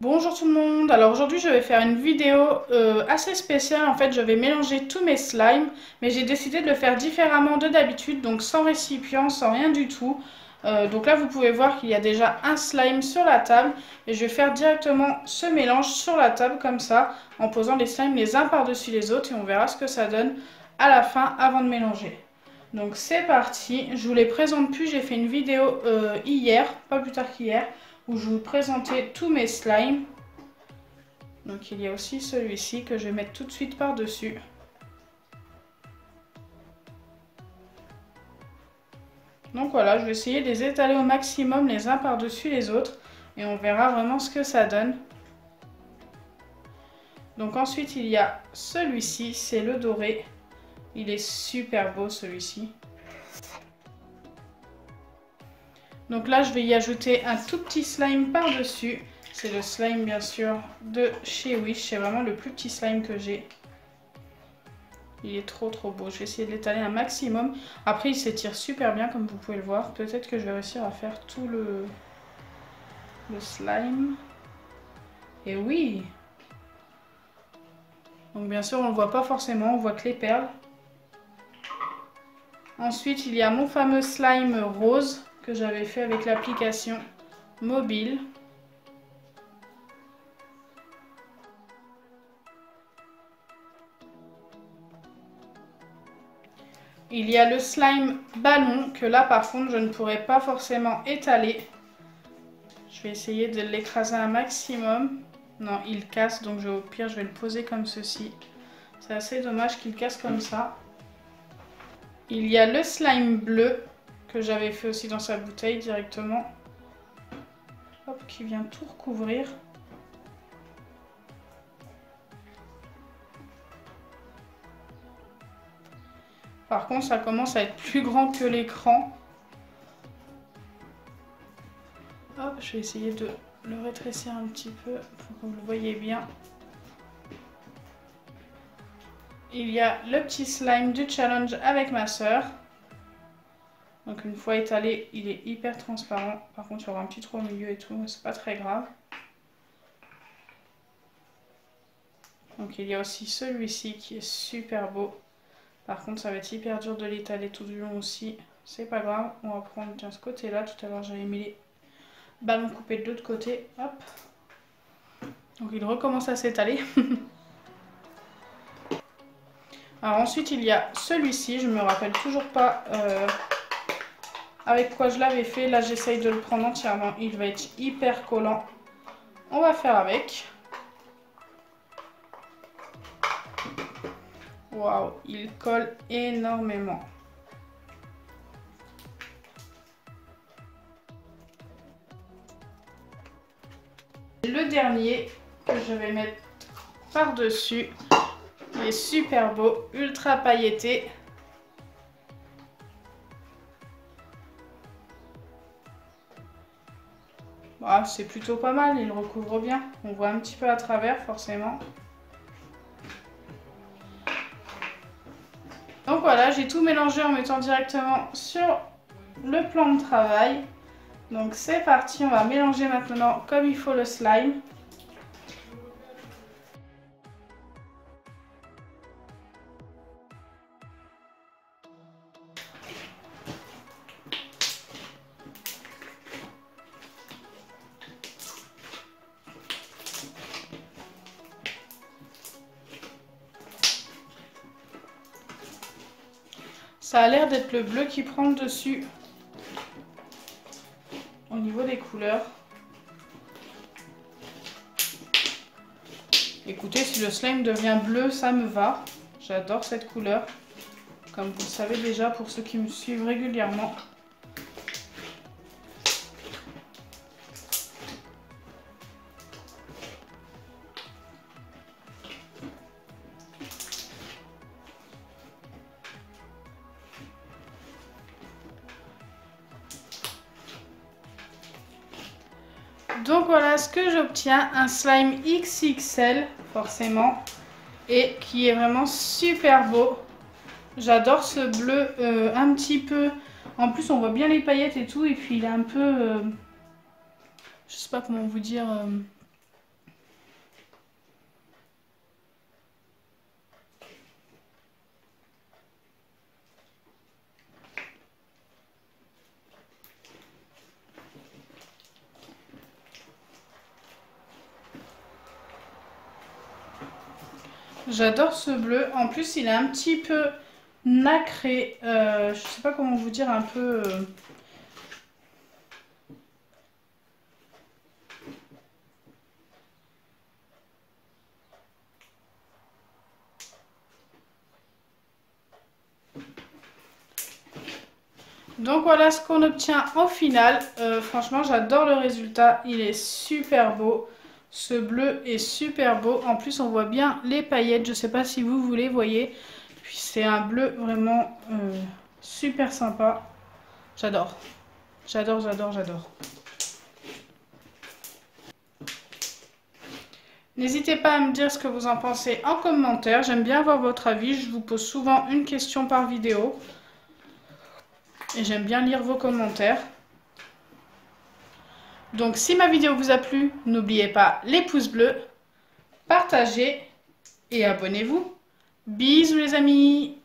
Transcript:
Bonjour tout le monde, alors aujourd'hui je vais faire une vidéo assez spéciale. En fait je vais mélanger tous mes slimes, mais j'ai décidé de le faire différemment de d'habitude, donc sans récipient, sans rien du tout. Donc là vous pouvez voir qu'il y a déjà un slime sur la table et je vais faire directement ce mélange sur la table comme ça, en posant les slimes les uns par-dessus les autres et on verra ce que ça donne à la fin avant de mélanger. Donc c'est parti, je vous les présente plus, j'ai fait une vidéo hier, pas plus tard qu'hier, où je vous présentais tous mes slimes. Donc il y a aussi celui-ci que je vais mettre tout de suite par-dessus. Donc voilà, je vais essayer de les étaler au maximum les uns par-dessus les autres et on verra vraiment ce que ça donne. Donc ensuite il y a celui-ci, c'est le doré. Il est super beau celui-ci. Donc là je vais y ajouter un tout petit slime par-dessus. C'est le slime bien sûr de chez Wish, c'est vraiment le plus petit slime que j'ai. Il est trop beau, je vais essayer de l'étaler un maximum. Après il s'étire super bien comme vous pouvez le voir. Peut-être que je vais réussir à faire tout le slime. Et oui! Donc bien sûr on ne le voit pas forcément, on voit que les perles. Ensuite il y a mon fameux slime rose que j'avais fait avec l'application mobile. Il y a le slime ballon que là par contre je ne pourrais pas forcément étaler. Je vais essayer de l'écraser un maximum. Non, il casse donc au pire je vais le poser comme ceci. C'est assez dommage qu'il casse comme ça. Il y a le slime bleu que j'avais fait aussi dans sa bouteille directement. Hop, qui vient tout recouvrir. Par contre ça commence à être plus grand que l'écran. Hop, je vais essayer de le rétrécir un petit peu pour que vous le voyez bien. Il y a le petit slime du challenge avec ma soeur. Donc une fois étalé, il est hyper transparent. Par contre, il y aura un petit trou au milieu et tout, mais c'est pas très grave. Donc il y a aussi celui-ci qui est super beau. Par contre, ça va être hyper dur de l'étaler tout du long aussi. C'est pas grave, on va prendre tiens, ce côté-là. Tout à l'heure, j'avais mis les ballons coupés de l'autre côté. Hop. Donc il recommence à s'étaler. Alors ensuite, il y a celui-ci. Je me rappelle toujours pas avec quoi je l'avais fait. Là, j'essaye de le prendre entièrement. Il va être hyper collant. On va faire avec. Waouh, il colle énormément. Le dernier que je vais mettre par-dessus, il est super beau, ultra pailleté. Voilà, c'est plutôt pas mal, il recouvre bien. On voit un petit peu à travers forcément. Donc voilà, j'ai tout mélangé en mettant directement sur le plan de travail. Donc c'est parti, on va mélanger maintenant comme il faut le slime. Ça a l'air d'être le bleu qui prend le dessus au niveau des couleurs. Écoutez, si le slime devient bleu, ça me va. J'adore cette couleur. Comme vous le savez déjà pour ceux qui me suivent régulièrement. Donc voilà ce que j'obtiens, un slime XXL forcément et qui est vraiment super beau. J'adore ce bleu un petit peu, en plus on voit bien les paillettes et tout et puis il est un peu, je sais pas comment vous dire, J'adore ce bleu. En plus, il est un petit peu nacré. Je sais pas comment vous dire, un peu... Donc voilà ce qu'on obtient au final. Franchement, j'adore le résultat. Il est super beau. Ce bleu est super beau. En plus, on voit bien les paillettes. Je ne sais pas si vous les voyez. Puis c'est un bleu vraiment super sympa. J'adore. J'adore, j'adore, j'adore. N'hésitez pas à me dire ce que vous en pensez en commentaire. J'aime bien avoir votre avis. Je vous pose souvent une question par vidéo. Et j'aime bien lire vos commentaires. Donc si ma vidéo vous a plu, n'oubliez pas les pouces bleus, partagez et abonnez-vous. Bisous les amis!